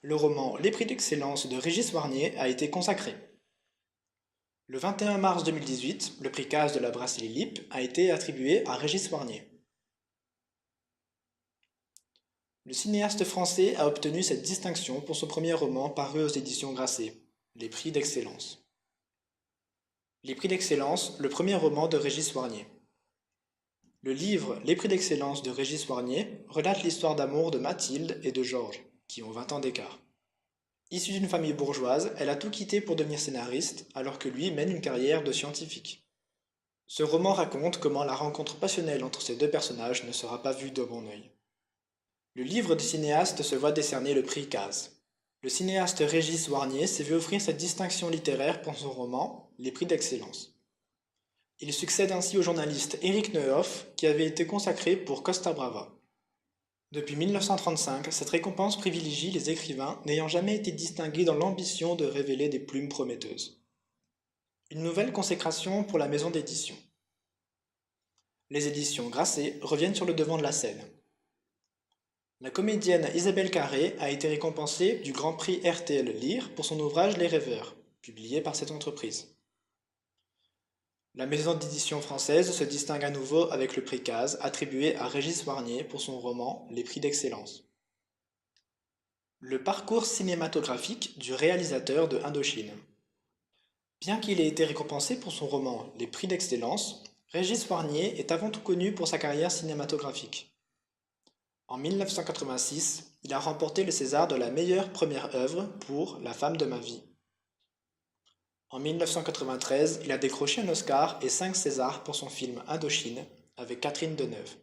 le roman Les Prix d'Excellence de Régis Warnier a été consacré. Le 21 mars 2018, le prix CAS de la Brasserie Lippe a été attribué à Régis Warnier. Le cinéaste français a obtenu cette distinction pour son premier roman paru aux éditions Grasset, Les Prix d'Excellence. Les Prix d'Excellence, le premier roman de Régis Warnier. Le livre Les Prix d'Excellence de Régis Warnier relate l'histoire d'amour de Mathilde et de Georges, qui ont 20 ans d'écart. Issue d'une famille bourgeoise, elle a tout quitté pour devenir scénariste, alors que lui mène une carrière de scientifique. Ce roman raconte comment la rencontre passionnelle entre ces deux personnages ne sera pas vue de bon œil. Le livre du cinéaste se voit décerner le prix CAS. Le cinéaste Régis Warnier s'est vu offrir cette distinction littéraire pour son roman Les Prix d'Excellence. Il succède ainsi au journaliste Éric Neuhoff, qui avait été consacré pour Costa Brava. Depuis 1935, cette récompense privilégie les écrivains n'ayant jamais été distingués dans l'ambition de révéler des plumes prometteuses. Une nouvelle consécration pour la maison d'édition. Les éditions Grasset reviennent sur le devant de la scène. La comédienne Isabelle Carré a été récompensée du Grand Prix RTL Lire pour son ouvrage Les Rêveurs, publié par cette entreprise. La maison d'édition française se distingue à nouveau avec le prix CAS attribué à Régis Warnier pour son roman Les Prix d'Excellence. Le parcours cinématographique du réalisateur de Indochine. Bien qu'il ait été récompensé pour son roman Les Prix d'Excellence, Régis Warnier est avant tout connu pour sa carrière cinématographique. En 1986, il a remporté le César de la meilleure première œuvre pour La femme de ma vie. En 1993, il a décroché un Oscar et 5 Césars pour son film Indochine avec Catherine Deneuve.